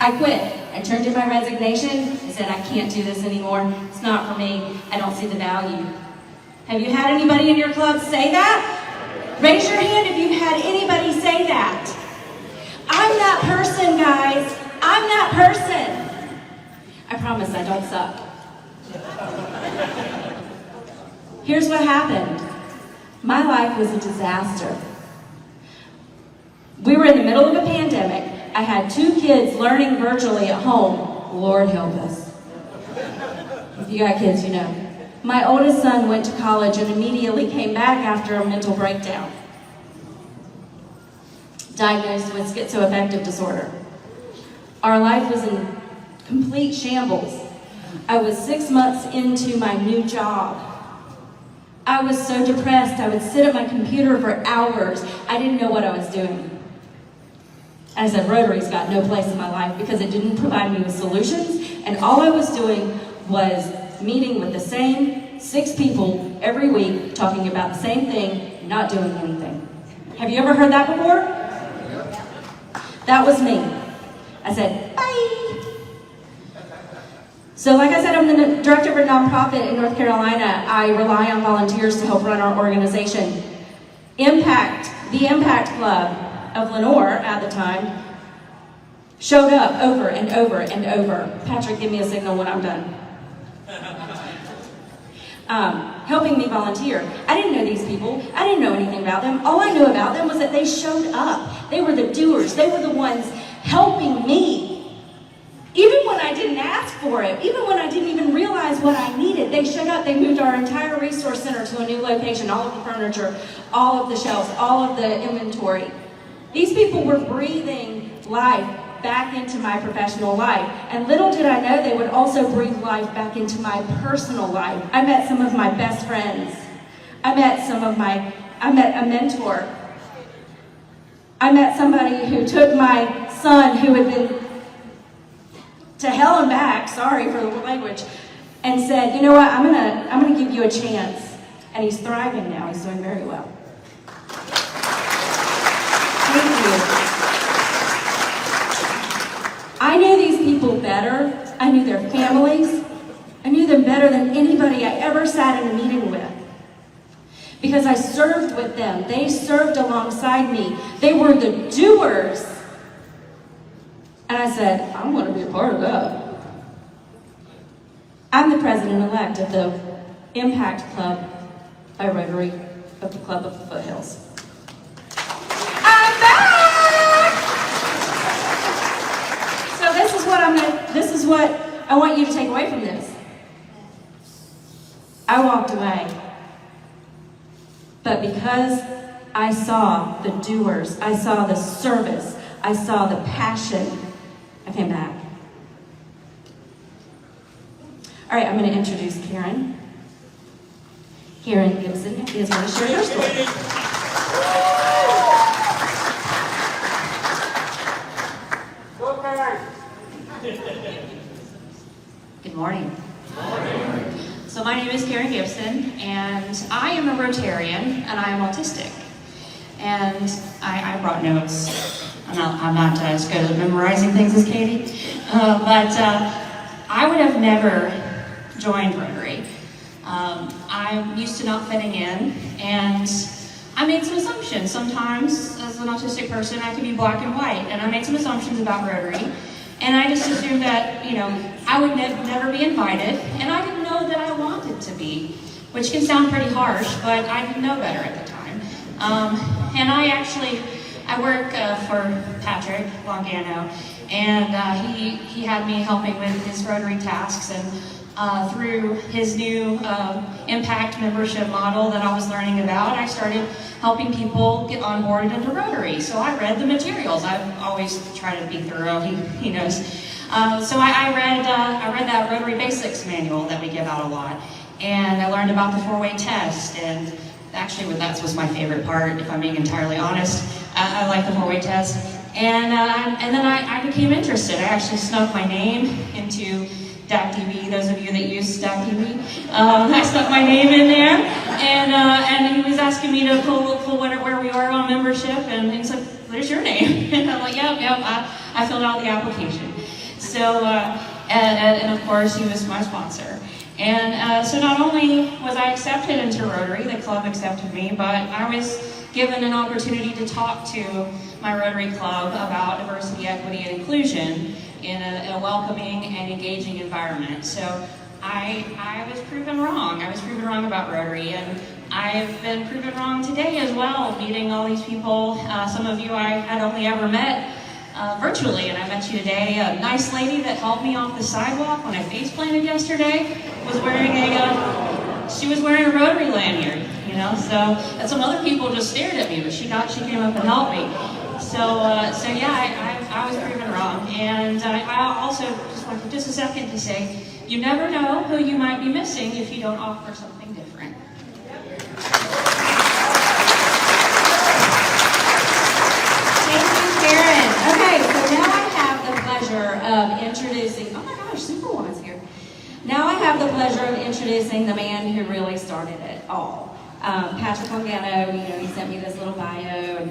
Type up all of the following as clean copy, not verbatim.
I quit. I turned in my resignation. I said, I can't do this anymore. It's not for me. I don't see the value. Have you had anybody in your club say that? Raise your hand if you've had anybody say that. I'm that person, guys. I'm that person. I promise I don't suck. Here's what happened. My life was a disaster. We were in the middle of a pandemic. I had 2 kids learning virtually at home. Lord help us. If you got kids, you know. My oldest son went to college and immediately came back after a mental breakdown. Diagnosed with schizoaffective disorder. Our life was in complete shambles. I was 6 months into my new job. I was so depressed, I would sit at my computer for hours. I didn't know what I was doing. And I said, Rotary's got no place in my life because it didn't provide me with solutions, and all I was doing was meeting with the same 6 people every week, talking about the same thing, not doing anything. Have you ever heard that before? That was me. I said, bye. So like I said, I'm the director of a nonprofit in North Carolina. I rely on volunteers to help run our organization. The Impact Club of Lenore at the time showed up over and over and over. Patrick, give me a signal when I'm done. Helping me volunteer. I didn't know these people. I didn't know anything about them. All I knew about them was that they showed up. They were the doers. They were the ones helping me. Even when I didn't ask for it, even when I didn't even realize what I needed, they showed up. They moved our entire resource center to a new location, all of the furniture, all of the shelves, all of the inventory. These people were breathing life back into my professional life. And little did I know they would also breathe life back into my personal life. I met some of my best friends. I met a mentor. I met somebody who took my son who had been to hell and back, sorry for the language, and said, you know what, I'm gonna give you a chance. And he's thriving now, he's doing very well. Thank you. I knew these people better. I knew their families. I knew them better than anybody I ever sat in a meeting with. Because I served with them. They served alongside me. They were the doers. And I said, I'm going to be a part of that. I'm the president-elect of the Impact Club by Rotary of the Club of the Foothills. I'm back! So this is what I want you to take away from this. I walked away. But because I saw the doers, I saw the service, I saw the passion, I came back. All right, I'm going to introduce Karen. Karen Gibson is going to share her story. Good morning. So my name is Karen Gibson, and I am a Rotarian, and I am autistic. And I brought notes. I'm not as good at memorizing things as Katie, but I would have never joined Rotary. I'm used to not fitting in, and I made some assumptions. Sometimes, as an autistic person, I can be black and white, and I made some assumptions about Rotary, and I just assumed that, I would never be invited, and I didn't know that I wanted to be, which can sound pretty harsh, but I didn't know better at the time. And I work for Patrick Longano, and he had me helping with his Rotary tasks, and through his new impact membership model that I was learning about, I started helping people get onboarded into Rotary. So I read the materials. I've always tried to be thorough, he knows. So I read that Rotary Basics manual that we give out a lot, and I learned about the 4-way test, and actually that was my favorite part, if I'm being entirely honest. I like the 4-way test, and then I became interested. I actually snuck my name into DACTV, those of you that use DACTV. I stuck my name in there, and he was asking me to pull where we are on membership, and he's like, what is your name? And I'm like, yep, I filled out the application. So, and of course, he was my sponsor. And so not only was I accepted into Rotary, the club accepted me, but I was given an opportunity to talk to my Rotary Club about diversity, equity, and inclusion in a welcoming and engaging environment. So I was proven wrong. I was proven wrong about Rotary, and I've been proven wrong today as well, meeting all these people. Some of you I had only ever met virtually, and I met you today. A nice lady that helped me off the sidewalk when I face planted yesterday was wearing she was wearing a Rotary lanyard, you know. So, and some other people just stared at me, but she came up and helped me. So yeah, I was proven wrong, and I also just want to just a second to say, you never know who you might be missing if you don't offer something different. Okay, so now I have the pleasure of introducing, oh my gosh, Super One's here. Now I have the pleasure of introducing the man who really started it all. Patrick Longano, you know, he sent me this little bio.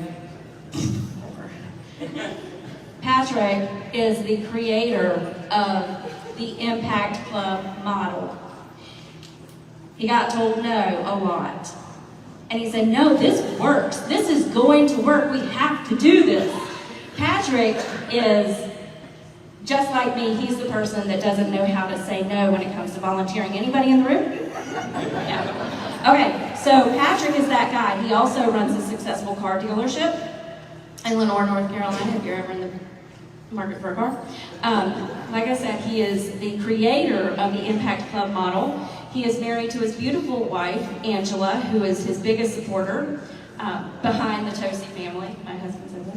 Patrick is the creator of the Impact Club model. He got told no a lot. And he said, no, this works. This is going to work. We have to do this. Patrick is just like me. He's the person that doesn't know how to say no when it comes to volunteering. Anybody in the room? Yeah. Okay, so Patrick is that guy. He also runs a successful car dealership in Lenore, North Carolina, if you're ever in the market for a car. Like I said, he is the creator of the Impact Club model. He is married to his beautiful wife, Angela, who is his biggest supporter behind the Tosi family. My husband said that.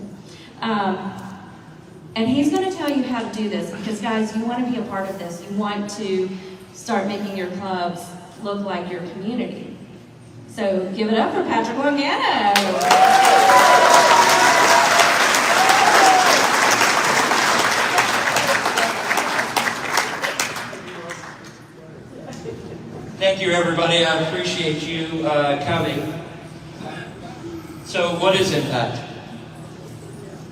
And he's going to tell you how to do this because, guys, you want to be a part of this. You want to start making your clubs look like your community. So give it up for Patrick Longano. Thank you, everybody. I appreciate you coming. So, what is Impact?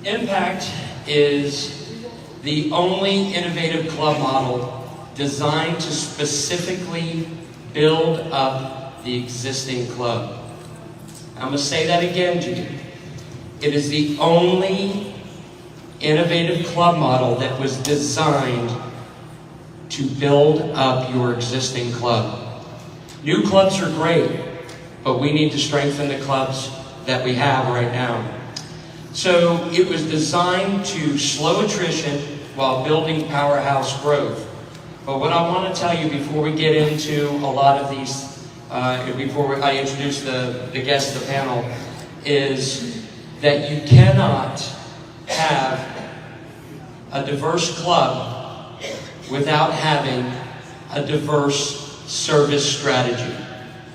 Impact is the only innovative club model designed to specifically build up the existing club. I'm going to say that again to you. It is the only innovative club model that was designed to build up your existing club. New clubs are great, but we need to strengthen the clubs that we have right now. So it was designed to slow attrition while building powerhouse growth. But what I want to tell you before we get into a lot of these, before I introduce the guests of the panel, is that you cannot have a diverse club without having a diverse service strategy.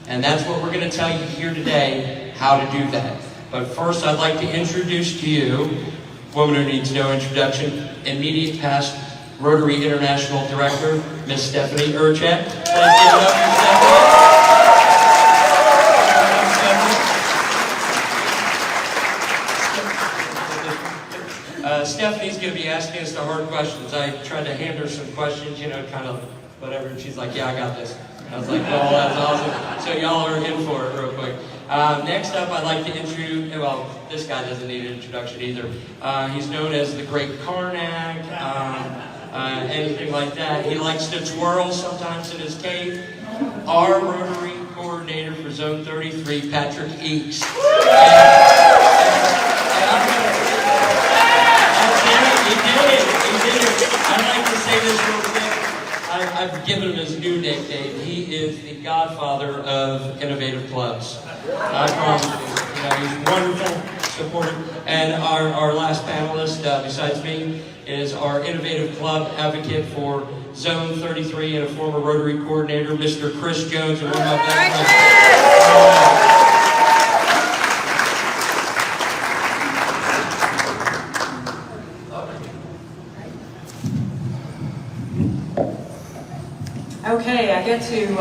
And that's what we're going to tell you here today, how to do that. But first, I'd like to introduce to you a woman who needs no introduction, immediate past Rotary International Director, Miss Stephanie Urchet. Let's give it up for Stephanie. Stephanie's going to be asking us the hard questions. I tried to hand her some questions, you know, kind of whatever, and she's like, yeah, I got this. I was like, well, that's awesome. So y'all are in for it real quick. Next up, I'd like to introduce, well, this guy doesn't need an introduction either. He's known as the Great Karnak, anything like that. He likes to twirl sometimes in his cave. Our Rotary Coordinator for Zone 33, Patrick Eakes. He did it. I'd like to say this real quick. I've given him his new nickname. He is the godfather of innovative clubs. I promise you. You know, he's wonderful, supportive. And our last panelist, besides me, is our innovative club advocate for Zone 33 and a former Rotary coordinator, Mr. Chris Jones. And one of my best friends. Okay, I get to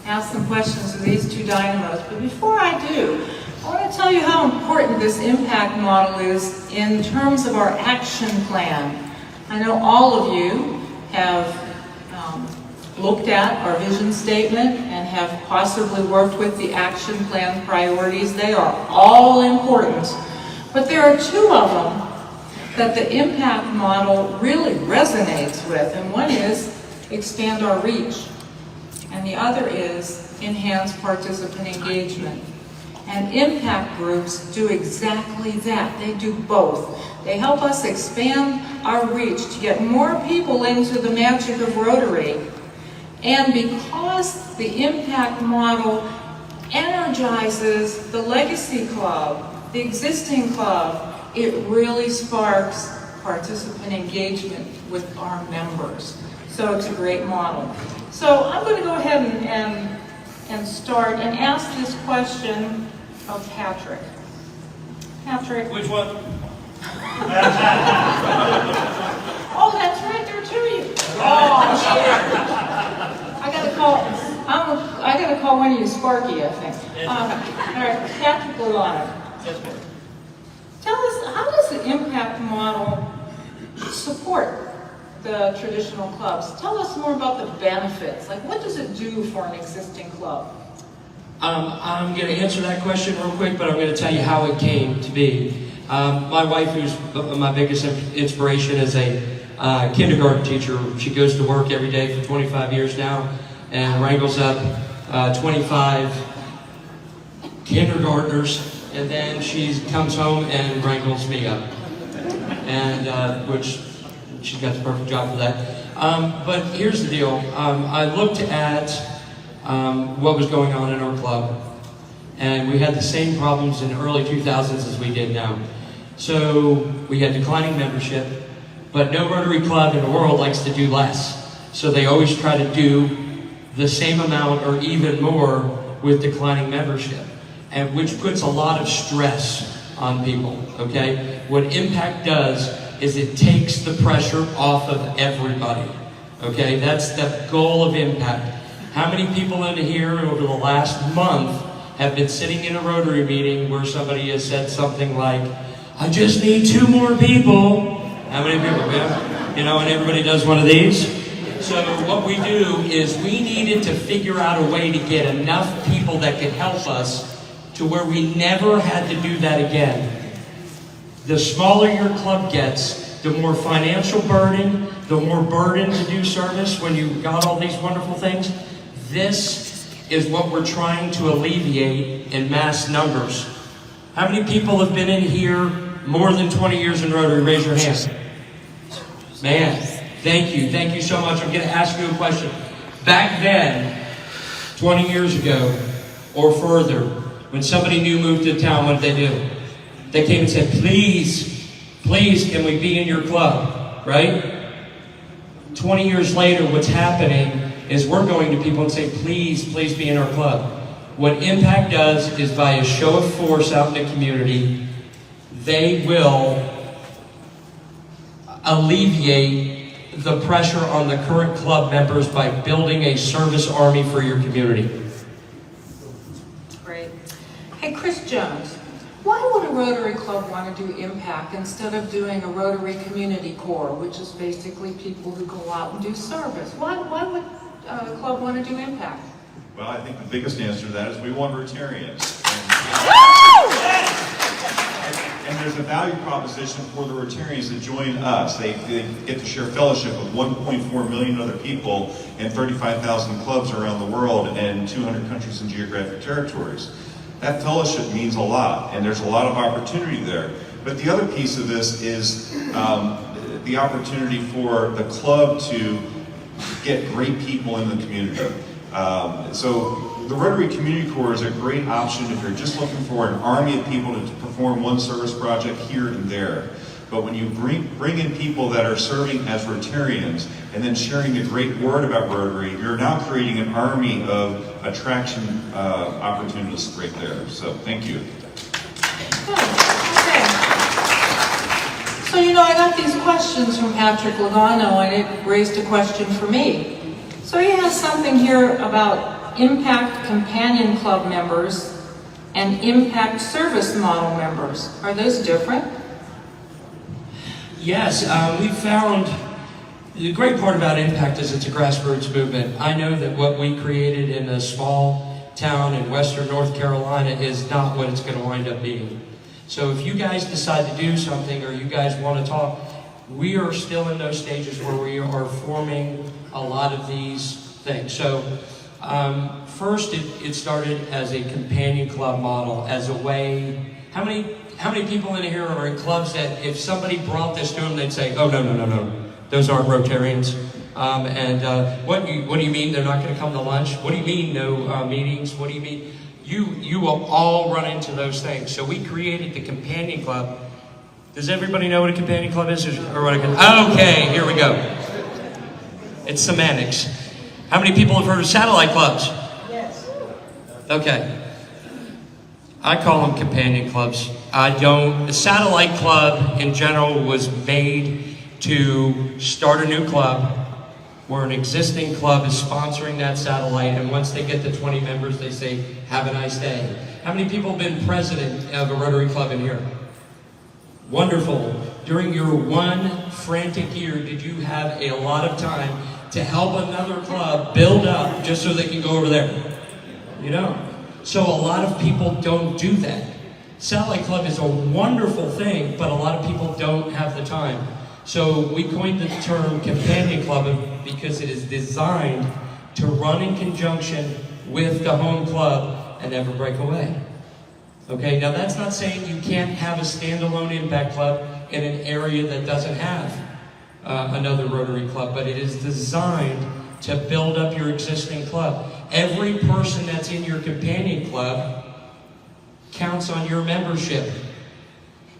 ask some questions of these two dynamos, but before I do, I want to tell you how important this impact model is in terms of our action plan I know all of you have looked at our vision statement and have possibly worked with the action plan priorities. They are all important, but there are two of them that the impact model really resonates with, and one is expand our reach, and the other is enhance participant engagement. And impact groups do exactly that. They do both. They help us expand our reach to get more people into the magic of Rotary. And because the impact model energizes the legacy club, the existing club, it really sparks participant engagement with our members. So it's a great model. So I'm going to go ahead and start and ask this question of Patrick. Patrick. Which one? Oh, that's right, there are two of you. Oh, I'm scared. I gotta call one of you Sparky, I think. All right, Patrick Lulana. Tell us, how does the impact model support the traditional clubs? Tell us more about the benefits. Like, what does it do for an existing club? I'm going to answer that question real quick, but I'm going to tell you how it came to be. My wife, who's my biggest inspiration, is a kindergarten teacher. She goes to work every day for 25 years now and wrangles up 25 kindergartners, and then she comes home and wrangles me up, and which she's got the perfect job for that. But here's the deal. I looked at what was going on in our club, and we had the same problems in the early 2000s as we did now. So we had declining membership, but no Rotary club in the world likes to do less. So they always try to do the same amount or even more with declining membership, and which puts a lot of stress on people, okay? What Impact does is it takes the pressure off of everybody, okay? That's the goal of Impact. How many people in here over the last month have been sitting in a Rotary meeting where somebody has said something like, I just need 2 more people? How many people? Yeah. You know, and everybody does one of these. So what we do is we needed to figure out a way to get enough people that could help us to where we never had to do that again. The smaller your club gets, the more financial burden, the more burden to do service when you got all these wonderful things. This is what we're trying to alleviate in mass numbers. How many people have been in here more than 20 years in Rotary? Raise your hand. Man, thank you so much. I'm going to ask you a question. Back then, 20 years ago or further, when somebody new moved to town, what did they do? They came and said, please, can we be in your club, right? 20 years later, what's happening is we're going to people and say, please be in our club. What Impact does is by a show of force out in the community, they will alleviate the pressure on the current club members by building a service army for your community. Great. Hey, Chris Jones, why would a Rotary Club want to do Impact instead of doing a Rotary Community Corps, which is basically people who go out and do service? Why would a club want to do Impact? Well, I think the biggest answer to that is we want Rotarians. And there's a value proposition for the Rotarians that join us. They get to share fellowship with 1.4 million other people and 35,000 clubs around the world and 200 countries and geographic territories. That fellowship means a lot, and there's a lot of opportunity there. But the other piece of this is the opportunity for the club to get great people in the community. So the Rotary Community Corps is a great option if you're just looking for an army of people to perform one service project here and there. But when you bring in people that are serving as Rotarians and then sharing the great word about Rotary, you're now creating an army of attraction opportunists right there. So thank you. Good. Okay. So, you know, I got these questions from Patrick Logano, and it raised a question for me. So he has something here about Impact Companion Club members and Impact Service Model members. Are those different? Yes, we found the great part about Impact is it's a grassroots movement. I know that what we created in a small town in western North Carolina is not what it's going to wind up being. So if you guys decide to do something or you guys want to talk, we are still in those stages where we are forming a lot of these things. So first it started as a companion club model, as a way. How many people in here are in clubs that if somebody brought this to them, they'd say, oh, no, those aren't Rotarians. What do you mean they're not going to come to lunch? What do you mean no meetings? What do you mean? You will all run into those things. So we created the companion club. Does everybody know what a companion club is? Okay, here we go. It's semantics. How many people have heard of satellite clubs? Yes. Okay. I call them companion clubs. I don't. The satellite club in general was made to start a new club where an existing club is sponsoring that satellite, and once they get to 20 members, they say, have a nice day. How many people have been president of a Rotary Club in here? Wonderful. During your one frantic year, did you have a lot of time to help another club build up just so they can go over there? You know? So a lot of people don't do that. Satellite Club is a wonderful thing, but a lot of people don't have the time. So we coined the term Companion Club because it is designed to run in conjunction with the home club and never break away. Okay, now that's not saying you can't have a standalone Impact Club in an area that doesn't have another Rotary Club, but it is designed to build up your existing club. Every person that's in your companion club counts on your membership.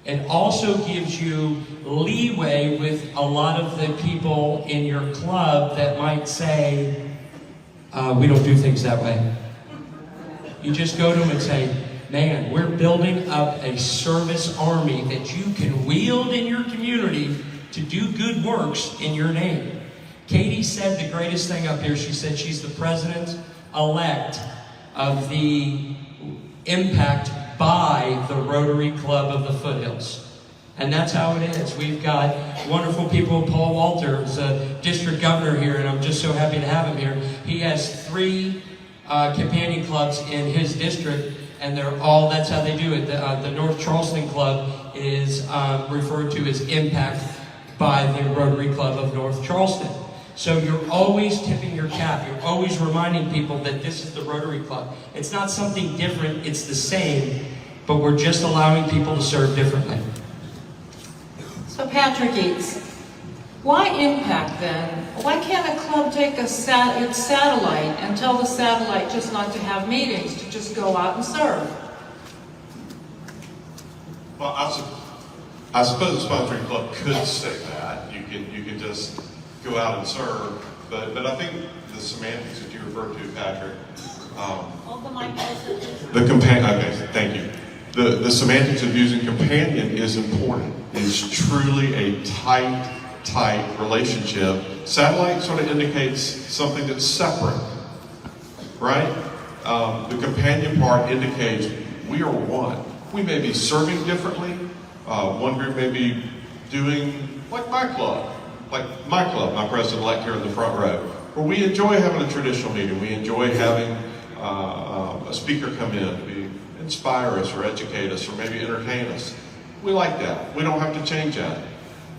It also gives you leeway with a lot of the people in your club that might say, we don't do things that way. You just go to them and say, man, we're building up a service army that you can wield in your community to do good works in your name. Katie said the greatest thing up here. She said she's the president-elect of the Impact by the Rotary Club of the Foothills. And that's how it is. We've got wonderful people. Paul Walter is a district governor here, and I'm just so happy to have him here. He has 3 companion clubs in his district, and they're all, that's how they do it. The North Charleston Club is referred to as Impact by the Rotary Club of North Charleston. So you're always tipping your cap. You're always reminding people that this is the Rotary Club. It's not something different, it's the same, but we're just allowing people to serve differently. So Patrick Eats, why Impact then? Why can't a club take its satellite and tell the satellite just not to have meetings, to just go out and serve? Well, I suppose a sponsoring club could say that. You can just go out and serve, but I think the semantics that you referred to, Patrick, okay, thank you. The semantics of using companion is important. It's truly a tight relationship. Satellite sort of indicates something that's separate, right? The companion part indicates we are one. We may be serving differently. One group may be doing like my club, my president-elect here in the front row, where we enjoy having a traditional meeting. We enjoy having a speaker come in to inspire us or educate us or maybe entertain us. We like that. We don't have to change that.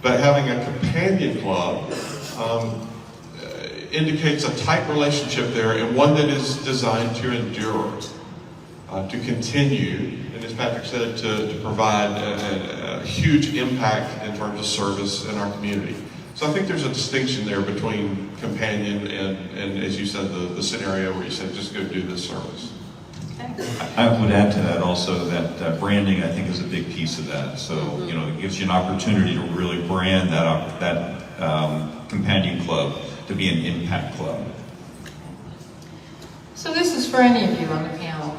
But having a companion club indicates a tight relationship there, and one that is designed to endure, to continue, and as Patrick said, to provide a huge impact in terms of service in our community. So I think there's a distinction there between companion and as you said, the scenario where you said, just go do this service. I would add to that also that branding, I think, is a big piece of that. So, you know, it gives you an opportunity to really brand that companion club to be an impact club. So this is for any of you on the panel.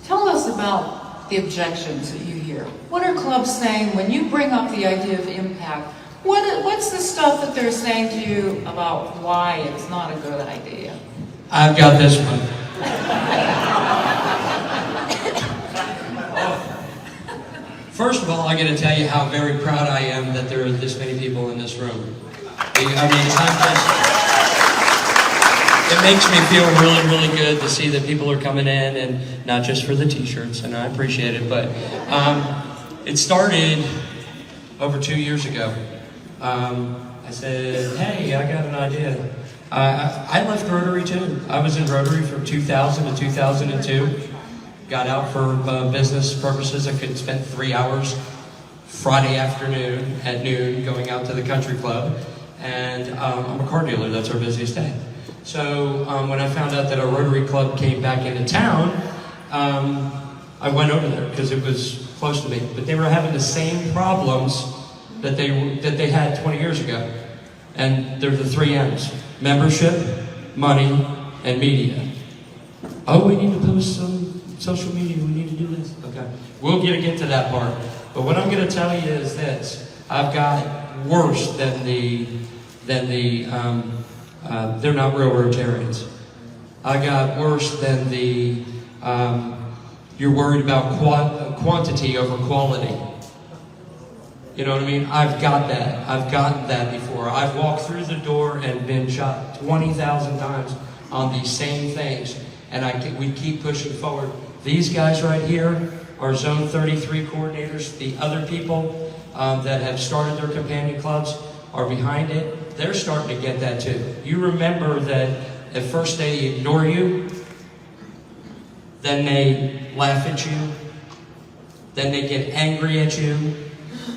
Tell us about the objections that you hear. What are clubs saying when you bring up the idea of impact? What's the stuff that they're saying to you about why it's not a good idea? I've got this one. First of all, I got to tell you how very proud I am that there are this many people in this room. It makes me feel really, really good to see that people are coming in, and not just for the t-shirts, and I appreciate it, but it started over 2 years ago. I said, hey, I got an idea. I left Rotary too. I was in Rotary from 2000 to 2002. Got out for business purposes. I couldn't spend 3 hours Friday afternoon at noon going out to the country club. And I'm a car dealer. That's our busiest day. So when I found out that a Rotary club came back into town, I went over there because it was close to me. But they were having the same problems that they had 20 years ago. And they're the 3 M's. Membership, money, and media. Oh, we need to post some social media, we need to do this. Okay, we'll get to that part. But what I'm going to tell you is this: I've got worse than they're not real Rotarians. I got worse than you're worried about quantity over quality. You know what I mean? I've got that. I've gotten that before. I've walked through the door and been shot 20,000 times on these same things, and we keep pushing forward. These guys right here are Zone 33 coordinators. The other people that have started their companion clubs are behind it. They're starting to get that too. You remember that at first they ignore you, then they laugh at you, then they get angry at you,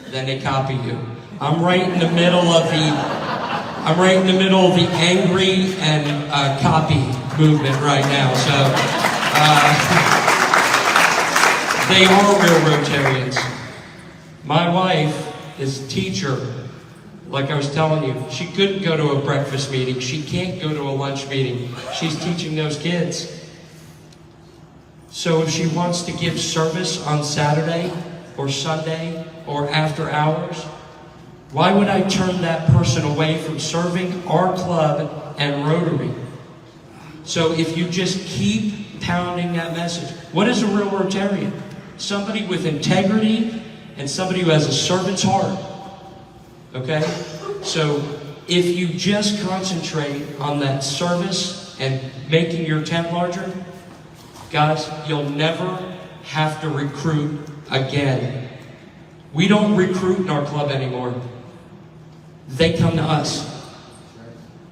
then they copy you. I'm right in the middle of the angry and copy movement right now. So they are real Rotarians. My wife is a teacher. Like I was telling you, she couldn't go to a breakfast meeting. She can't go to a lunch meeting. She's teaching those kids. So if she wants to give service on Saturday or Sunday or after hours, why would I turn that person away from serving our club and Rotary? So if you just keep pounding that message, what is a real Rotarian? Somebody with integrity and somebody who has a servant's heart. Okay? So if you just concentrate on that service and making your tent larger, guys, you'll never have to recruit again. We don't recruit in our club anymore. They come to us.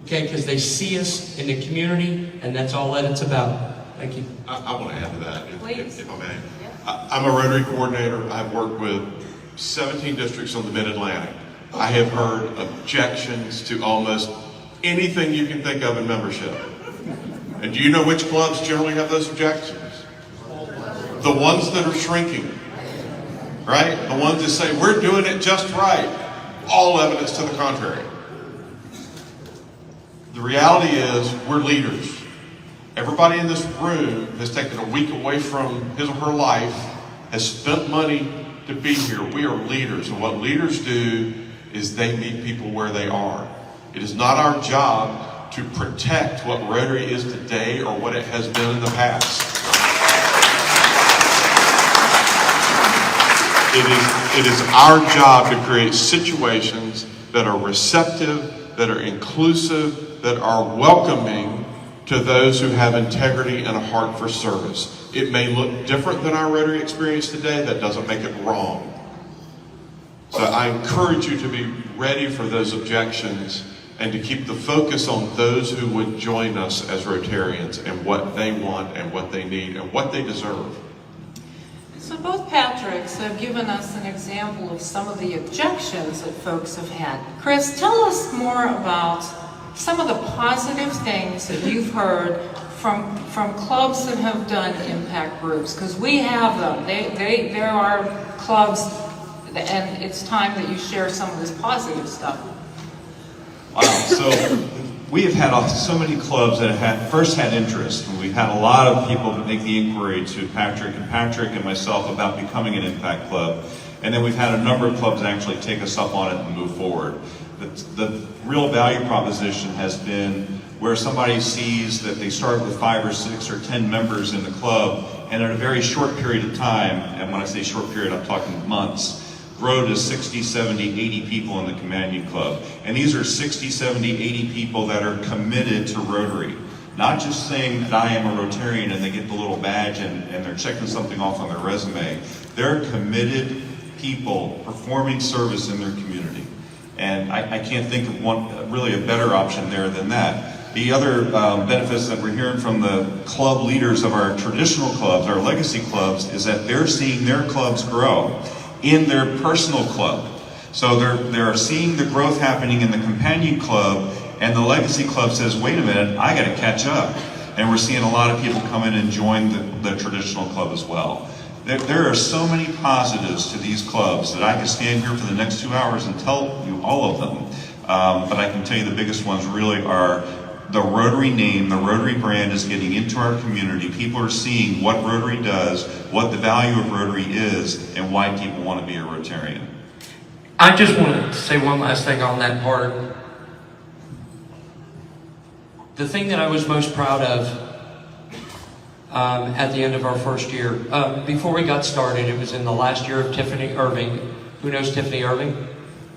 Okay? Because they see us in the community, and that's all that it's about. Thank you. I want to add to that, if I may. Yeah. I'm a Rotary coordinator. I've worked with 17 districts on the Mid-Atlantic. I have heard objections to almost anything you can think of in membership. And do you know which clubs generally have those objections? The ones that are shrinking, right? The ones that say, we're doing it just right. All evidence to the contrary. The reality is, we're leaders. Everybody in this room has taken a week away from his or her life, has spent money to be here. We are leaders, and what leaders do is they meet people where they are. It is not our job to protect what Rotary is today or what it has been in the past. It is our job to create situations that are receptive, that are inclusive, that are welcoming to those who have integrity and a heart for service. It may look different than our Rotary experience today. That doesn't make it wrong. So I encourage you to be ready for those objections and to keep the focus on those who would join us as Rotarians and what they want and what they need and what they deserve. So both Patricks have given us an example of some of the objections that folks have had. Chris, tell us more about some of the positive things that you've heard from clubs that have done impact groups, because we have them. There are clubs, and it's time that you share some of this positive stuff. Wow, so we have had so many clubs that have first had interest, and we've had a lot of people make the inquiry to Patrick and myself about becoming an impact club. And then we've had a number of clubs actually take us up on it and move forward. The real value proposition has been where somebody sees that they start with 5 or 6 or 10 members in the club, and in a very short period of time, and when I say short period, I'm talking months, grow to 60, 70, 80 people in the Companion Club. And these are 60, 70, 80 people that are committed to Rotary. Not just saying that I am a Rotarian and they get the little badge and they're checking something off on their resume. They're committed people performing service in their community. And I can't think of one really a better option there than that. The other benefits that we're hearing from the club leaders of our traditional clubs, our legacy clubs, is that they're seeing their clubs grow in their personal club. So they're seeing the growth happening in the Companion Club, and the Legacy Club says, wait a minute, I gotta catch up. And we're seeing a lot of people come in and join the traditional club as well. There are so many positives to these clubs that I could stand here for the next 2 hours and tell you all of them. But I can tell you the biggest ones really are the Rotary name, the Rotary brand is getting into our community. People are seeing what Rotary does, what the value of Rotary is, and why people want to be a Rotarian. I just want to say one last thing on that part. The thing that I was most proud of at the end of our first year, before we got started, it was in the last year of Tiffany Irving. Who knows Tiffany Irving?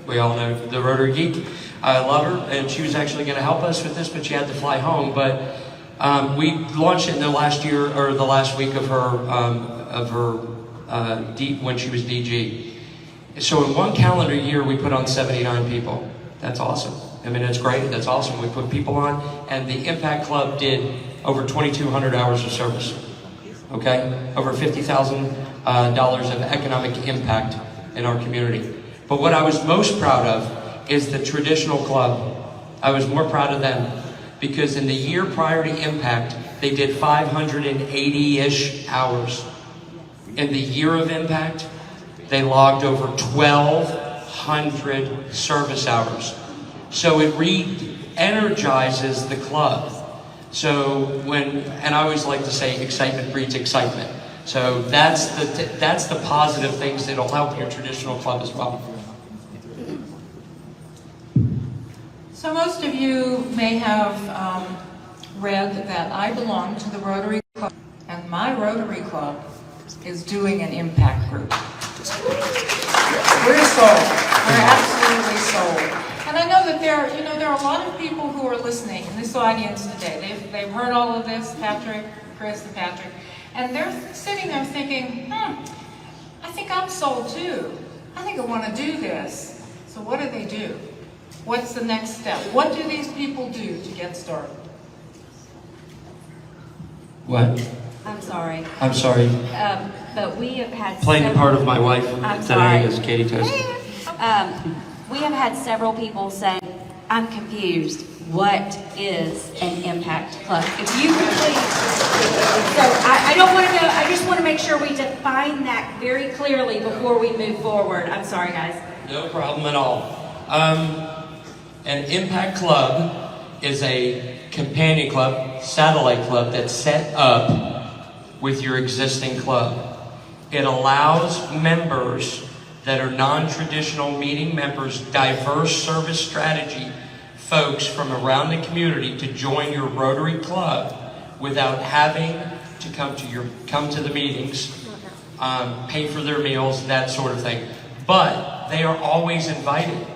We all know the Rotary Geek. I love her, and she was actually going to help us with this, but she had to fly home. But we launched it in the last year, or the last week of her when she was DG. So in one calendar year, we put on 79 people. That's awesome. I mean, that's great. That's awesome. We put people on, and the Impact Club did over 2,200 hours of service. Okay, over $50,000 of economic impact in our community. But what I was most proud of is the traditional club. I was more proud of them because in the year prior to Impact, they did 580-ish hours. In the year of Impact, they logged over 1,200 service hours. So it re-energizes the club. So and I always like to say excitement breeds excitement. So that's the positive things that'll help your traditional club as well. So most of you may have read that I belong to the Rotary Club, and my Rotary Club is doing an impact group. We're sold. We're absolutely sold. And I know that there are a lot of people who are listening in this audience today. They've heard all of this, Patrick, Chris, and Patrick, and they're sitting there thinking, I think I'm sold too. I think I want to do this. So what do they do? What's the next step? What do these people do to get started? What? I'm sorry. I'm sorry. But we have had Playing the part of my wife I'm today sorry. is Katie Toast. We have had several people say, I'm confused. What is an impact club? If you could please. So I don't want to know, I just want to make sure we define that very clearly before we move forward. I'm sorry, guys. No problem at all. An impact club is a companion club, satellite club that's set up with your existing club. It allows members that are non-traditional meeting members, diverse service strategy folks from around the community to join your Rotary Club without having to come to the meetings, pay for their meals, that sort of thing. But they are always invited.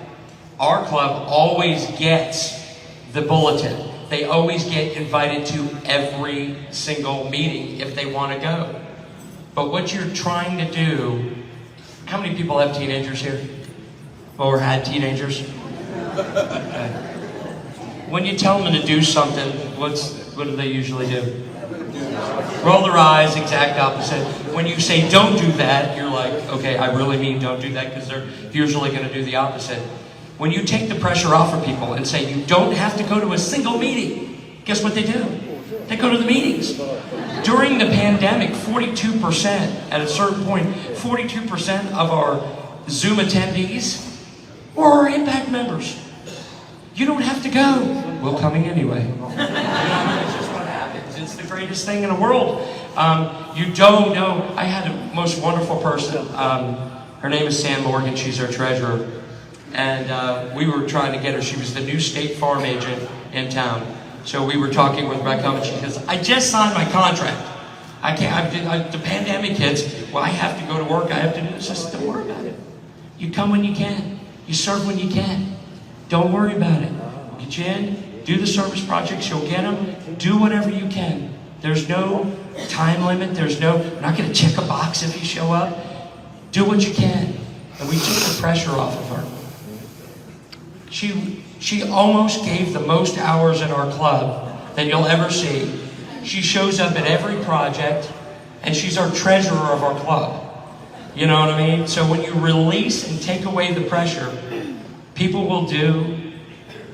Our club always gets the bulletin. They always get invited to every single meeting if they want to go. But what you're trying to do, how many people have teenagers here? Or had teenagers? Okay. When you tell them to do something, what do they usually do? Roll their eyes, exact opposite. When you say don't do that, you're like, okay, I really mean don't do that, because they're usually going to do the opposite. When you take the pressure off of people and say you don't have to go to a single meeting, guess what they do? They go to the meetings. During the pandemic, 42%, at a certain point, 42% of our Zoom attendees were our impact members. You don't have to go. We're coming anyway. It's just what happens. It's the greatest thing in the world. You don't know. I had a most wonderful person. Her name is Sam Morgan. She's our treasurer. And we were trying to get her. She was the new State Farm agent in town. So we were talking with Rebecca, and she goes, I just signed my contract. I can't, the pandemic hits, well, I have to go to work, I have to do this. I said, don't worry about it. You come when you can. You serve when you can. Don't worry about it. We'll get you in, do the service projects, you'll get them, do whatever you can. There's no time limit, I'm not going to check a box if you show up. Do what you can. And we took the pressure off of her. She almost gave the most hours in our club than you'll ever see. She shows up at every project, and she's our treasurer of our club. You know what I mean? So when you release and take away the pressure, people will do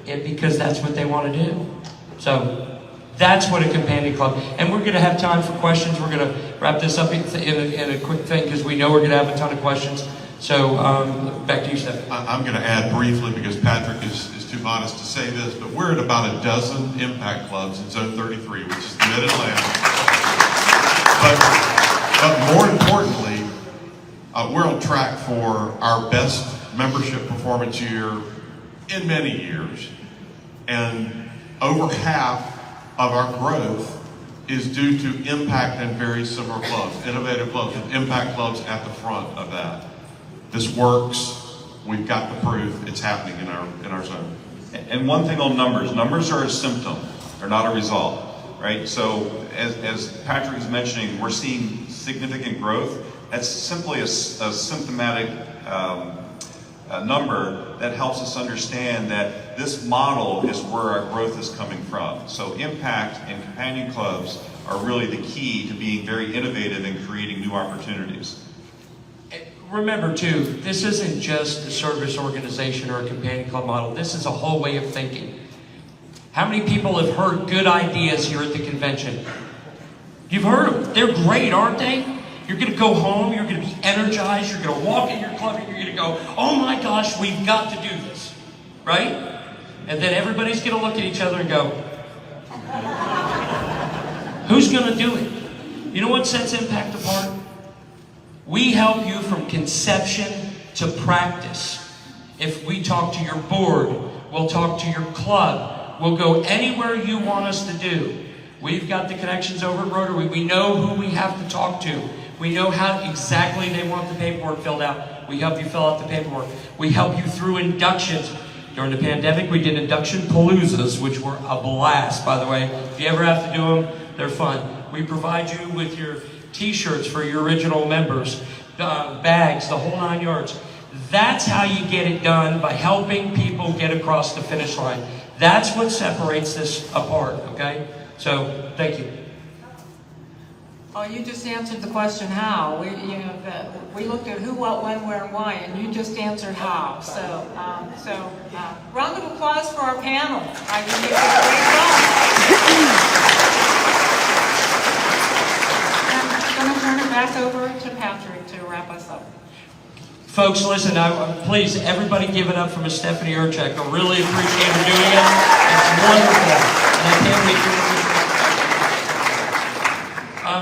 it because that's what they want to do. So that's what a companion club. And we're going to have time for questions. We're going to wrap this up in a quick thing because we know we're going to have a ton of questions. So back to you, Steph. I'm going to add briefly because Patrick is too modest to say this, but we're at about a dozen impact clubs in Zone 33, which is the Mid-Atlantic. But more importantly, we're on track for our best membership performance year in many years. And over half of our growth is due to impact and very similar clubs, innovative clubs, with impact clubs at the front of that. This works. We've got the proof. It's happening in our zone. And one thing on numbers. Numbers are a symptom. They're not a result, right? So as Patrick is mentioning, we're seeing significant growth. That's simply a symptomatic number that helps us understand that this model is where our growth is coming from. So impact and companion clubs are really the key to being very innovative and creating new opportunities. Remember too, this isn't just a service organization or a companion club model. This is a whole way of thinking. How many people have heard good ideas here at the convention? You've heard them. They're great, aren't they? You're going to go home, you're going to be energized, you're going to walk in your club and you're going to go, oh my gosh, we've got to do this, right? And then everybody's going to look at each other and go, who's going to do it? You know what sets impact apart? We help you from conception to practice. If we talk to your board, we'll talk to your club, we'll go anywhere you want us to do. We've got the connections over at Rotary. We know who we have to talk to. We know how exactly they want the paperwork filled out. We help you fill out the paperwork. We help you through inductions. During the pandemic, we did induction paloozas, which were a blast, by the way. If you ever have to do them, they're fun. We provide you with your t-shirts for your original members, bags, the whole 9 yards. That's how you get it done, by helping people get across the finish line. That's what separates this apart, okay? So, thank you. Oh, you just answered the question how. We looked at who, what, when, where, and why, and you just answered how. So, round of applause for our panel. I think you did a great job. I'm going to turn it back over to Patrick to wrap us up. Folks, listen, please, everybody give it up for Miss Stephanie Urchek. I really appreciate her doing it. It's wonderful. And I can't wait for you.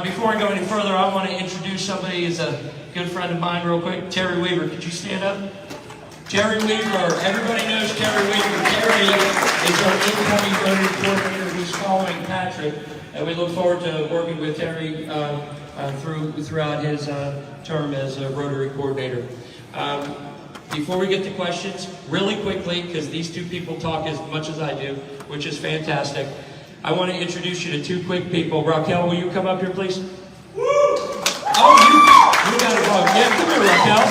Before I go any further, I want to introduce somebody who's a good friend of mine real quick. Terry Weaver, could you stand up? Terry Weaver, everybody knows Terry Weaver. Terry is our incoming Rotary coordinator who's following Patrick. And we look forward to working with Terry throughout his term as a Rotary coordinator. Before we get to questions, really quickly, because these two people talk as much as I do, which is fantastic, I want to introduce you to two quick people. Raquel, will you come up here, please? Woo! Oh, you got it wrong. Yeah, come here, Raquel.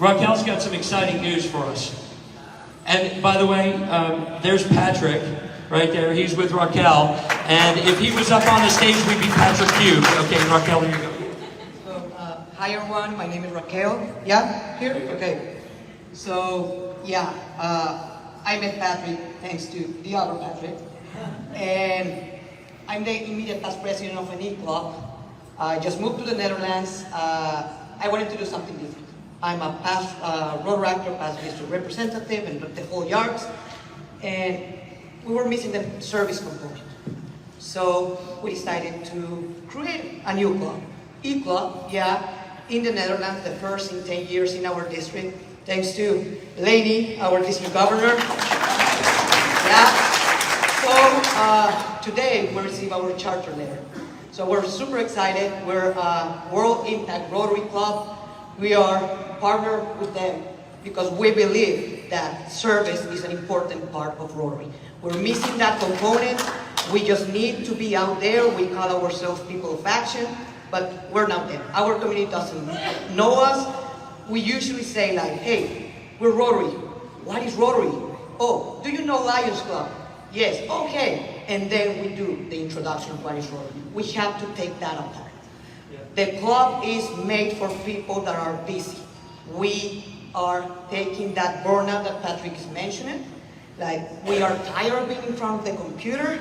Raquel's got some exciting news for us. And by the way, there's Patrick right there. He's with Raquel. And if he was up on the stage, we'd be Patrick Hughes. Okay, Raquel, here you go. So, hi everyone, my name is Raquel. Yeah, here? Okay. So, yeah, I met Patrick thanks to the other Patrick. And I'm the immediate past president of an e-club. I just moved to the Netherlands. I wanted to do something different. I'm a past road actor, past district representative, and the whole yards. And we were missing the service component. So we decided to create a new club. E-club, yeah, in the Netherlands, the first in 10 years in our district, thanks to Laney, our district governor. Yeah. So today we receive our charter letter. So we're super excited. We're World Impact Rotary Club. We are partnered with them because we believe that service is an important part of Rotary. We're missing that component. We just need to be out there. We call ourselves people of action, but we're not there. Our community doesn't know us. We usually say like, hey, we're Rotary. What is Rotary? Oh, do you know Lions Club? Yes, okay. And then we do the introduction of what is Rotary. We have to take that apart. The club is made for people that are busy. We are taking that burnout that Patrick is mentioning. Like, we are tired of being in front of the computer.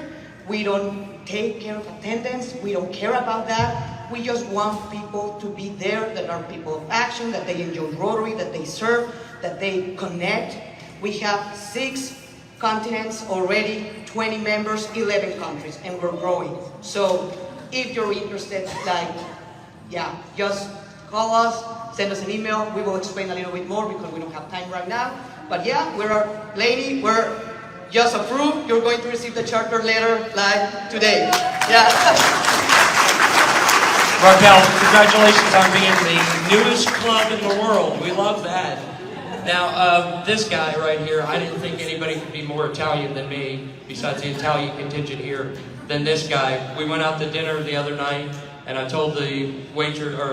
We don't take care of attendance. We don't care about that. We just want people to be there that are people of action, that they enjoy Rotary, that they serve, that they connect. We have 6 continents already, 20 members, 11 countries, and we're growing. So if you're interested, like, yeah, just call us, send us an email. We will explain a little bit more because we don't have time right now. But yeah, we're just approved. You're going to receive the charter letter like today. Yeah. Raquel, congratulations on being the newest club in the world. We love that. Now, this guy right here, I didn't think anybody could be more Italian than me, besides the Italian contingent here, than this guy. We went out to dinner the other night, and I told the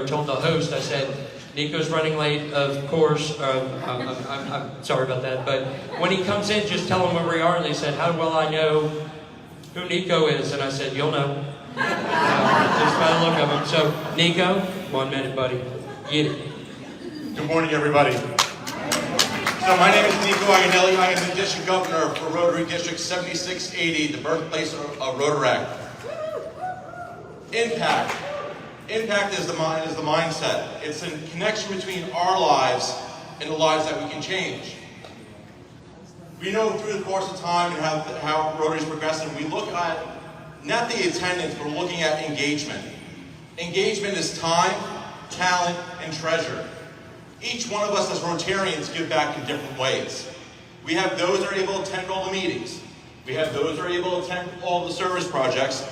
told the host, I said, Nico's running late, of course. I'm sorry about that. But when he comes in, just tell him where we are. And they said, how will I know who Nico is? And I said, you'll know. Just by the look of him. So, Nico, 1 minute, buddy. Get it. Good morning, everybody. So my name is Nico Agnelli. I am the District Governor for Rotary District 7680, the birthplace of Rotaract. Impact. Impact is the mindset. It's a connection between our lives and the lives that we can change. We know through the course of time and how Rotary is progressing, we look at not the attendance, but we're looking at engagement. Engagement is time, talent, and treasure. Each one of us as Rotarians give back in different ways. We have those that are able to attend all the meetings. We have those that are able to attend all the service projects.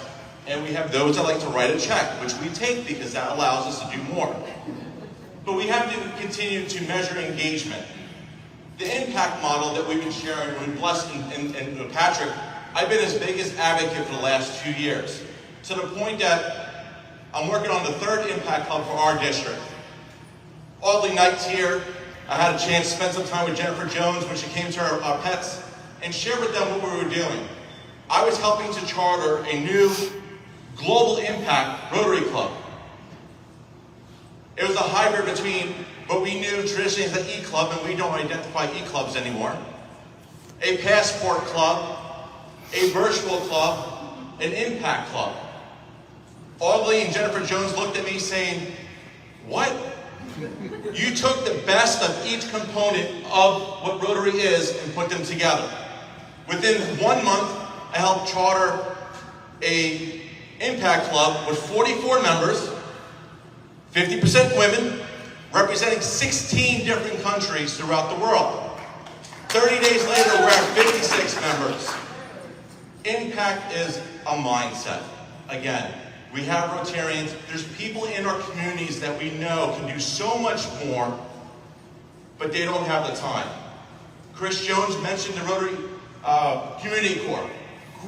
And we have those that like to write a check, which we take because that allows us to do more. But we have to continue to measure engagement. The impact model that we've been sharing with Bless and Patrick, I've been his biggest advocate for the last 2 years. To the point that I'm working on the 3rd impact club for our district. All the nights here, I had a chance to spend some time with Jennifer Jones when she came to our pets and share with them what we were doing. I was helping to charter a new Global Impact Rotary Club. It was a hybrid between what we knew traditionally as the E-Club, and we don't identify E-Clubs anymore, a passport club, a virtual club, an impact club. Audley and Jennifer Jones looked at me saying, what? You took the best of each component of what Rotary is and put them together. Within 1 month, I helped charter a impact club with 44 members, 50% women, representing 16 different countries throughout the world. 30 days later, we're at 56 members. Impact is a mindset. Again, we have Rotarians. There's people in our communities that we know can do so much more, but they don't have the time. Chris Jones mentioned the Rotary Community Corps.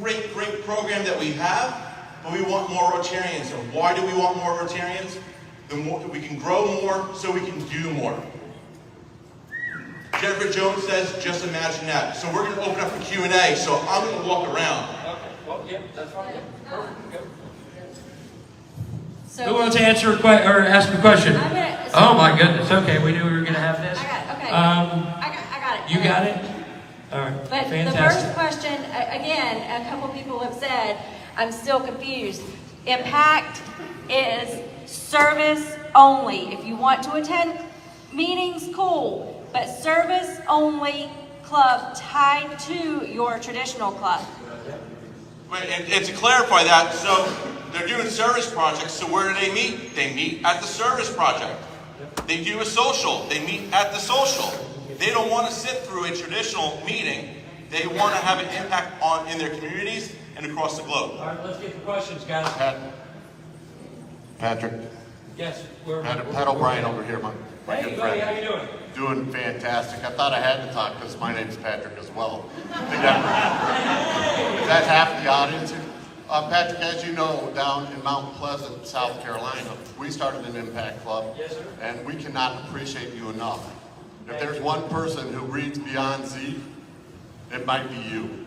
Great, great program that we have. But we want more Rotarians. And why do we want more Rotarians? The more we can grow more, so we can do more. Jennifer Jones says, just imagine that. So we're going to open up for Q&A, so I'm going to walk around. Okay, well, yeah, that's fine. Yeah. Perfect. Go. So, who wants to answer or ask a question? Oh my goodness, okay, we knew we were going to have this. I got it. You got it? All right, But fantastic. the first question, again, a couple people have said, I'm still confused. Impact is service only. If you want to attend meetings, cool. But service only club tied to your traditional club. And to clarify that, so they're doing service projects, so where do they meet? They meet at the service project. They do a social, they meet at the social. They don't want to sit through a traditional meeting. They want to have an impact in their communities and across the globe. All right, let's get the questions, guys. Patrick, Yes, we're... Pat O'Brien over here, my Hey, good buddy, friend. how you doing? Doing fantastic. I thought I had to talk because my name's Patrick as well. Is that half the audience? Patrick, as you know, down in Mount Pleasant, South Carolina, we started an impact club. Yes, sir. And we cannot appreciate you enough. If there's one person who reads beyond Z, it might be you.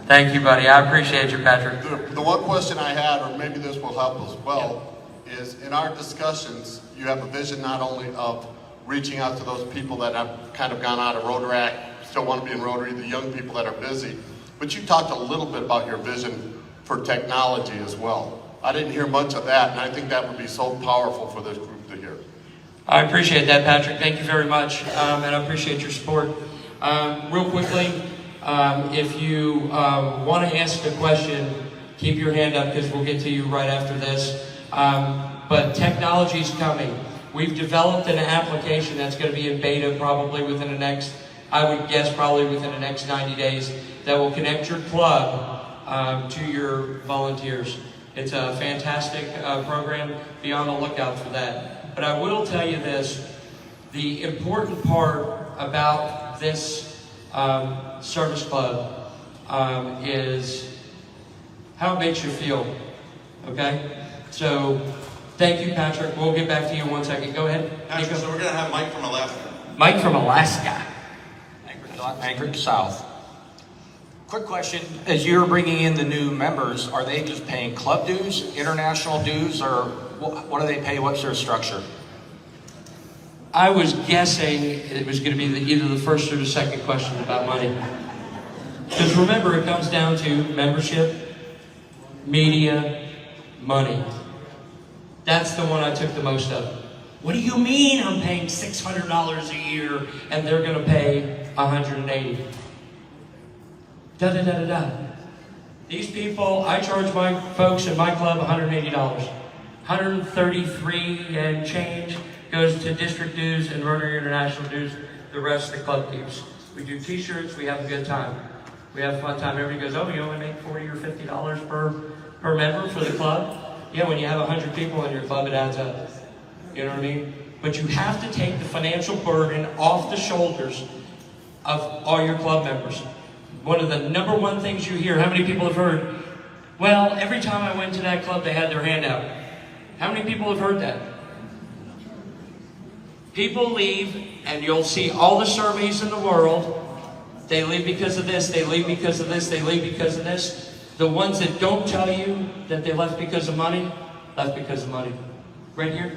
Thank you, buddy. I appreciate you, Patrick. The one question I had, or maybe this will help as well, is in our discussions, you have a vision not only of reaching out to those people that have kind of gone out of Rotaract, still want to be in Rotary, the young people that are busy, but you talked a little bit about your vision for technology as well. I didn't hear much of that, and I think that would be so powerful for this group to hear. I appreciate that, Patrick. Thank you very much, and I appreciate your support. Real quickly, if you want to ask a question, keep your hand up because we'll get to you right after this. But technology's coming. We've developed an application that's going to be in beta probably within the next, I would guess probably within the next 90 days, that will connect your club to your volunteers. It's a fantastic program. Be on the lookout for that. But I will tell you this, the important part about this service club is how it makes you feel, okay? So, thank you, Patrick. We'll get back to you in 1 second. Go ahead. Patrick, so we're going to have Mike from Alaska. Mike from Alaska. Anchorage South. Quick question, as you're bringing in the new members, are they just paying club dues, international dues, or what do they pay? What's their structure? I was guessing it was going to be either the first or the second question about money. Because remember, it comes down to membership, media, money. That's the one I took the most of. What do you mean I'm paying $600 a year and they're going to pay $180? Da-da-da-da-da. These people, I charge my folks in my club $180. $133 and change goes to district dues and Rotary International dues. The rest the club keeps. We do t-shirts, we have a good time. We have a fun time. Everybody goes, oh, you only make $40 or $50 per member for the club? Yeah, when you have 100 people in your club, it adds up. You know what I mean? But you have to take the financial burden off the shoulders of all your club members. One of the number one things you hear, how many people have heard, well, every time I went to that club, they had their hand out. How many people have heard that? People leave, and you'll see all the surveys in the world. They leave because of this, they leave because of this, they leave because of this. The ones that don't tell you that they left because of money, left because of money. Right here.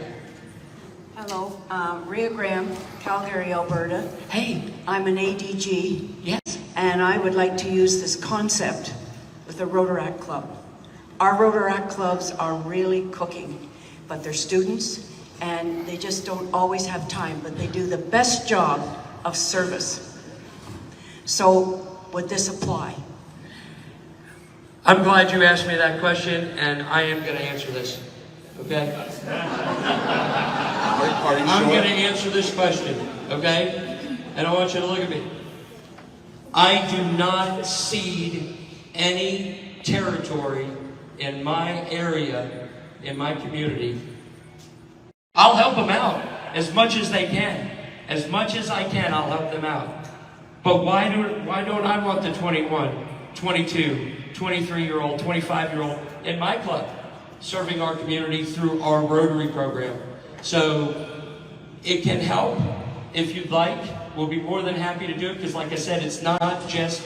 Hello, Rhea Graham, Calgary, Alberta. Hey. I'm an ADG. Yes. And I would like to use this concept with the Rotaract Club. Our Rotaract clubs are really cooking, but they're students and they just don't always have time, but they do the best job of service. So would this apply? I'm glad you asked me that question, and I am going to answer this. Okay? I'm going to answer this question. Okay? And I want you to look at me. I do not cede any territory in my area, in my community. I'll help them out as much as they can. As much as I can, I'll help them out. But why don't I want the 21, 22, 23-year-old, 25-year-old in my club serving our community through our Rotary program? So it can help if you'd like. We'll be more than happy to do it because, like I said, it's not just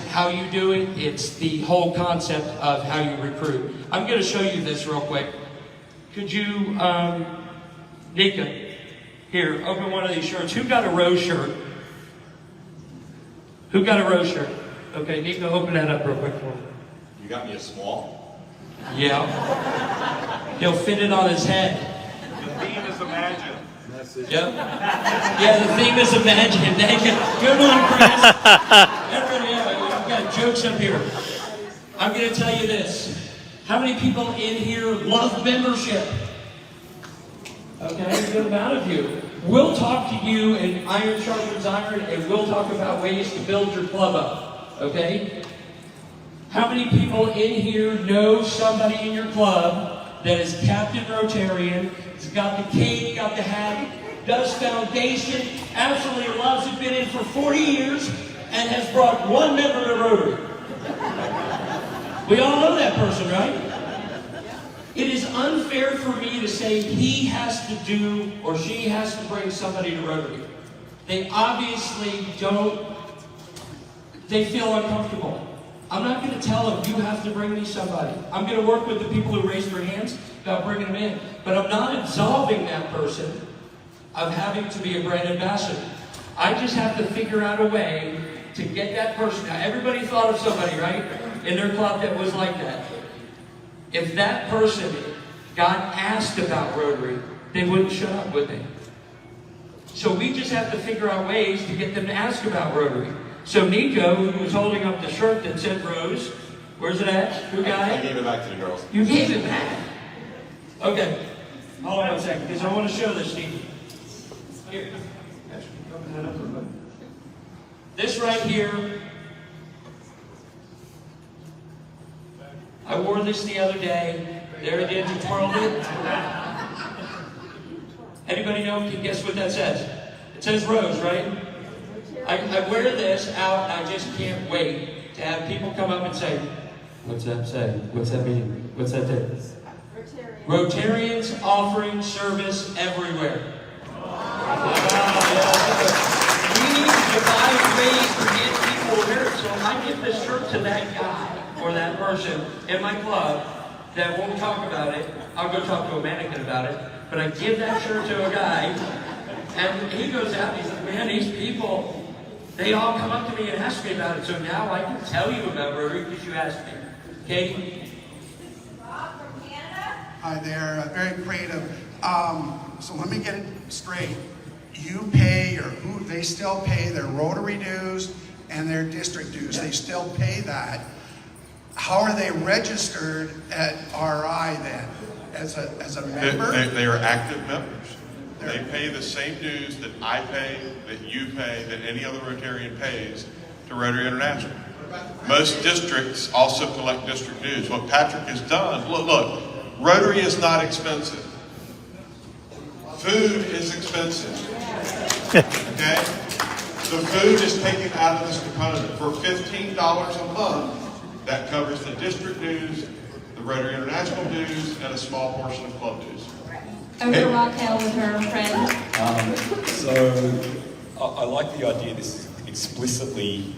how you do it, it's the whole concept of how you recruit. I'm going to show you this real quick. Could you, Nika, here, open one of these shirts. Who got a rose shirt? Who got a rose shirt? Okay, Nika, open that up real quick for me. You got me a small? Yeah. He'll fit it on his head. The theme is imagine. Yep. Yeah, the theme is imagine. Good one, Chris. Everybody, we've got jokes up here. I'm going to tell you this. How many people in here love membership? Okay, a good amount of you. We'll talk to you in Iron Sharpens Iron, and we'll talk about ways to build your club up. Okay? How many people in here know somebody in your club that is Captain Rotarian, has got the cape, got the hat, does foundation, absolutely loves it, been in for 40 years, and has brought one member to Rotary? We all know that person, right? It is unfair for me to say he has to do or she has to bring somebody to Rotary. They obviously don't, they feel uncomfortable. I'm not going to tell them, you have to bring me somebody. I'm going to work with the people who raise their hands about bringing them in. But I'm not absolving that person of having to be a brand ambassador. I just have to figure out a way to get that person. Now, everybody thought of somebody, right, in their club that was like that. If that person got asked about Rotary, they wouldn't shut up, would they? So we just have to figure out ways to get them to ask about Rotary. So Nico, who was holding up the shirt that said Rose, where's it at? Who got it? I gave it back to the girls. You gave it back? Okay. Hold on one second, because I want to show this to you. Here. Open that up real quick. This right here, I wore this the other day. There it is, you twirled it. Anybody know, can guess what that says? It says Rose, right? I wear this out, and I just can't wait to have people come up and say, what's that say? What's that mean? What's that there? Rotarians offering service everywhere. We need to devise ways to get people here. So if I give this shirt to that guy or that person in my club that won't talk about it, I'll go talk to a mannequin about it, but I give that shirt to a guy, and he goes out and he's like, man, these people, they all come up to me and ask me about it, so now I can tell you about Rotary because you asked me. Katie? Hi there, very creative. So let me get it straight. You pay, or who, they still pay their Rotary dues and their district dues. They still pay that. How are they registered at RI then? As a member? They are active members. They pay the same dues that I pay, that you pay, that any other Rotarian pays to Rotary International. Most districts also collect district dues. What Patrick has done, look, Rotary is not expensive. Food is expensive. Okay? The food is taken out of this component. For $15 a month, that covers the district dues, the Rotary International dues, and a small portion of club dues. Over to Raquel with her friend. I like the idea this is explicitly,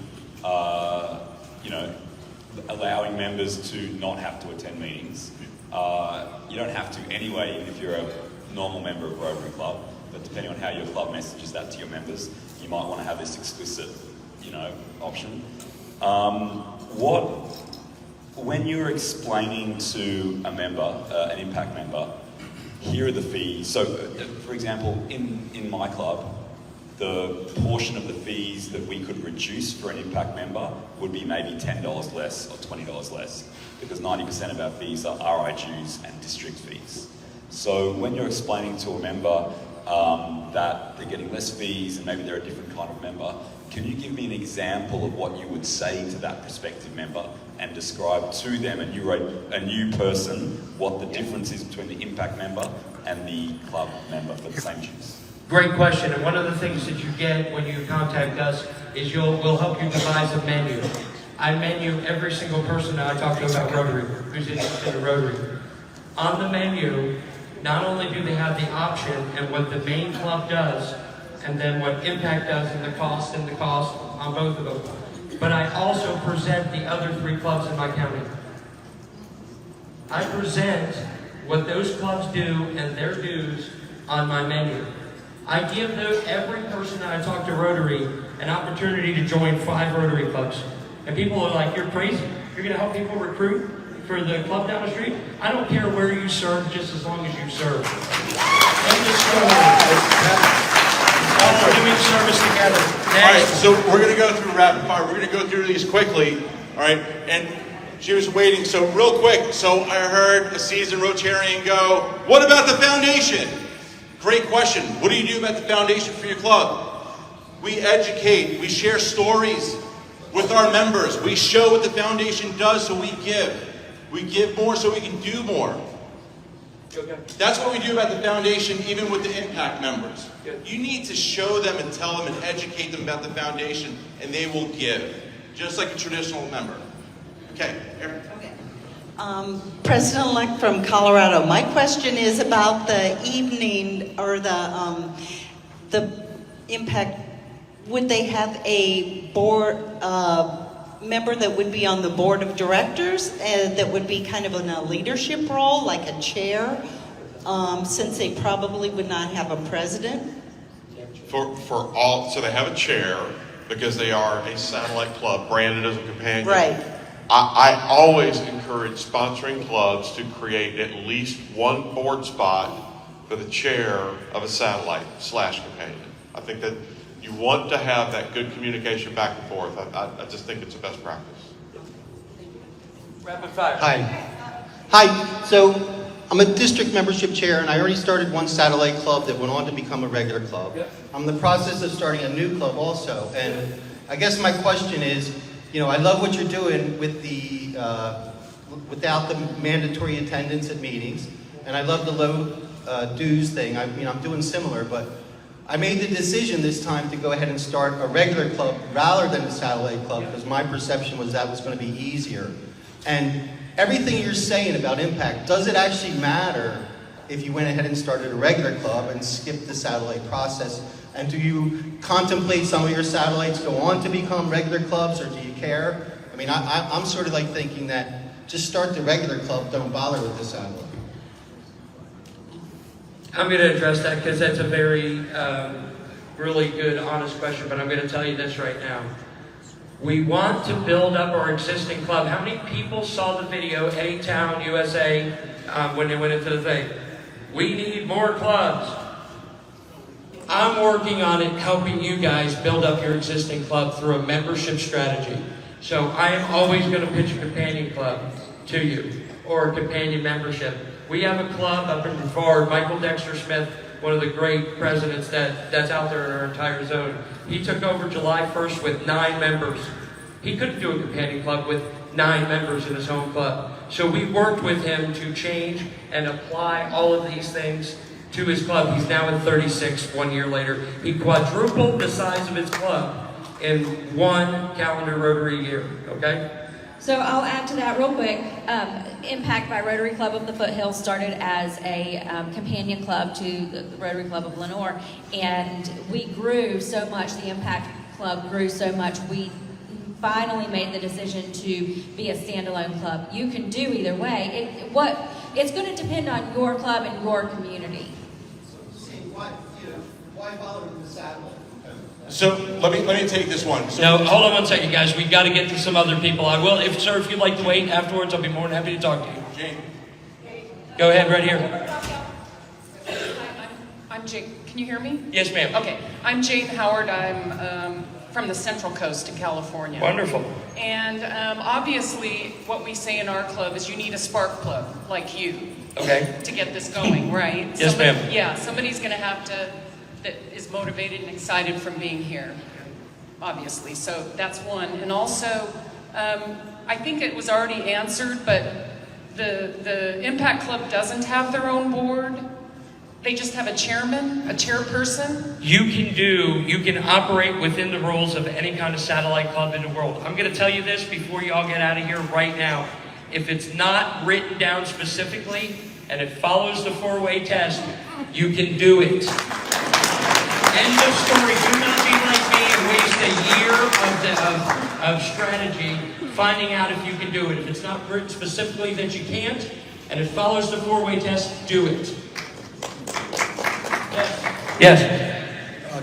allowing members to not have to attend meetings. You don't have to anyway, even if you're a normal member of a Rotary Club, but depending on how your club messages that to your members, you might want to have this explicit, option. When you're explaining to a member, an impact member, here are the fees. So, for example, in my club, the portion of the fees that we could reduce for an impact member would be maybe $10 less or $20 less, because 90% of our fees are RI dues and district fees. So when you're explaining to a member that they're getting less fees and maybe they're a different kind of member, can you give me an example of what you would say to that prospective member and describe to them, a new person, what the difference is between the impact member and the club member for the same dues? Great question, and one of the things that you get when you contact us is we'll help you devise a menu. I menu every single person that I talk to about Rotary, who's interested in Rotary. On the menu, not only do they have the option and what the main club does, and then what Impact does and the cost on both of them, but I also present the other 3 clubs in my county. I present what those clubs do and their dues on my menu. I give every person that I talk to Rotary an opportunity to join 5 Rotary clubs. And people are like, you're crazy. You're going to help people recruit for the club down the street? I don't care where you serve, just as long as you serve. End of story. All doing service together. Next. All right, so we're going to go through rapid fire. We're going to go through these quickly. All right, and she was waiting. So real quick, so I heard a seasoned Rotarian go, what about the foundation? Great question. What do you do about the foundation for your club? We educate, we share stories. with our members. We show what the foundation does, so we give. We give more so we can do more. That's what we do about the foundation, even with the impact members. You need to show them and tell them and educate them about the foundation, and they will give, just like a traditional member. Okay, Erin. Okay. President-elect from Colorado. My question is about the evening or the impact. Would they have a board member that would be on the board of directors that would be kind of in a leadership role, like a chair, since they probably would not have a president? For all, so they have a chair because they are a satellite club branded as a companion. Right. I always encourage sponsoring clubs to create at least one board spot for the chair of a satellite / companion. I think that you want to have that good communication back and forth. I just think it's the best practice. Rapid fire. Hi. So I'm a district membership chair, and I already started one satellite club that went on to become a regular club. I'm in the process of starting a new club also, and I guess my question is, I love what you're doing with the without the mandatory attendance at meetings, and I love the low dues thing. I'm doing similar, but I made the decision this time to go ahead and start a regular club rather than a satellite club because my perception was that was going to be easier. And everything you're saying about impact, does it actually matter if you went ahead and started a regular club and skipped the satellite process? And do you contemplate some of your satellites go on to become regular clubs, or do you care? I mean, I'm sort of like thinking that just start the regular club, don't bother with the satellite. I'm going to address that because that's a very, really good, honest question, but I'm going to tell you this right now. We want to build up our existing club. How many people saw the video, A-Town, USA, when they went into the thing? We need more clubs. I'm working on it, helping you guys build up your existing club through a membership strategy. So I am always going to pitch a companion club to you, or a companion membership. We have a club up in Brevard, Michael Dexter Smith, one of the great presidents that's out there in our entire zone. He took over July 1st with 9 members. He couldn't do a companion club with 9 members in his home club. So we worked with him to change and apply all of these things to his club. He's now in 36 1 year later. He quadrupled the size of his club in 1 calendar Rotary year, okay? So I'll add to that real quick. Impact by Rotary Club of the Foothills started as a companion club to the Rotary Club of Lenore, and we grew so much, the Impact Club grew so much, we finally made the decision to be a standalone club. You can do either way. It's going to depend on your club and your community. Why bother with the satellite? So let me take this one. So, No, hold on one second, guys. We've got to get to some other people. I will, if you'd like to wait afterwards, I'll be more than happy to talk to you. Jane. Go ahead, right here. I'm Jane. Can you hear me? Yes, ma'am. Okay. I'm Jane Howard. I'm from the Central Coast in California. Wonderful. And obviously, what we say in our club is you need a spark plug like you. Okay. To get this going, right? Yes, ma'am. Yeah, somebody's going to have to, that is motivated and excited from being here, obviously. So that's one. And also, I think it was already answered, but the Impact Club doesn't have their own board. They just have a chairman, a chairperson. You can operate within the rules of any kind of satellite club in the world. I'm going to tell you this before you all get out of here right now. If it's not written down specifically and it follows the 4-way test, you can do it. End of story. Do not be like me and waste a year of strategy finding out if you can do it. If it's not written specifically that you can't, and it follows the 4-way test, do it. Yes.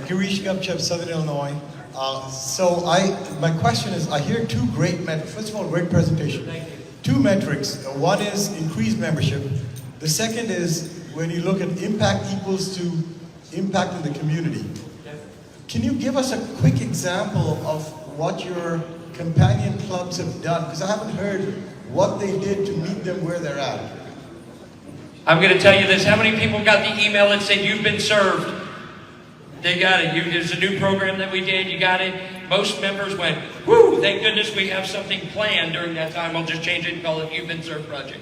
Girish Gupchab, Southern Illinois. My question is, I hear 2 great metrics. First of all, great presentation. Thank you. 2 metrics. One is increased membership. The second is when you look at impact equals to impact in the community. Can you give us a quick example of what your companion clubs have done? Because I haven't heard what they did to meet them where they're at. I'm going to tell you this. How many people got the email that said you've been served? They got it. There's a new program that we did. You got it. Most members went, whoo, Thank goodness we have something planned during that time. I'll just change it and call it You've Been Served Project.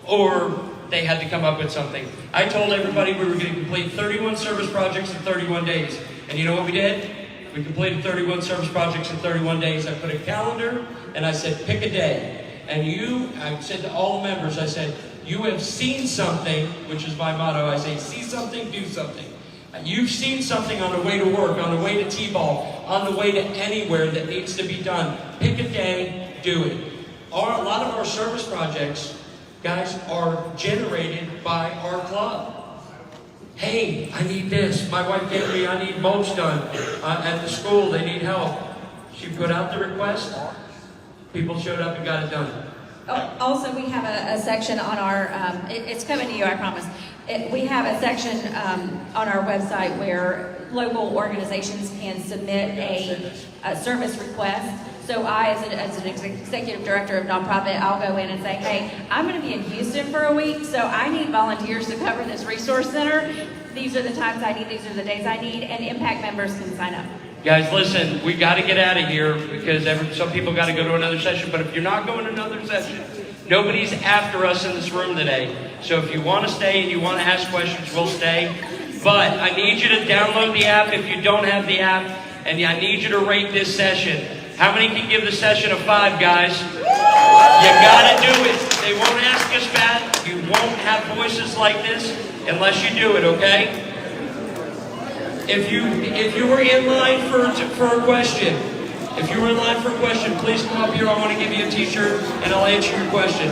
Or they had to come up with something. I told everybody we were going to complete 31 service projects in 31 days. And you know what we did? We completed 31 service projects in 31 days. I put a calendar and I said, pick a day. And I said to all the members, I said, you have seen something, which is my motto. I say, see something, do something. You've seen something on the way to work, on the way to T-ball, on the way to anywhere that needs to be done. Pick a day, do it. A lot of our service projects, guys, are generated by our club. Hey, I need this. My wife gave me, I need mulch done at the school. They need help. She put out the request. People showed up and got it done. Oh, also, we have a section on our, it's coming to you, I promise. We have a section on our website where local organizations can submit a service request. So I, as an executive director of nonprofit, I'll go in and say, hey, I'm going to be in Houston for a week, so I need volunteers to cover this resource center. These are the times I need, these are the days I need, and impact members can sign up. Guys, listen, we got to get out of here because some people got to go to another session. But if you're not going to another session, nobody's after us in this room today. So if you want to stay and you want to ask questions, we'll stay. But I need you to download the app if you don't have the app, and I need you to rate this session. How many can give the session a 5, guys? You got to do it. They won't ask us back. You won't have voices like this unless you do it, okay? If you were in line for a question, please come up here. I want to give you a t-shirt and I'll answer your question.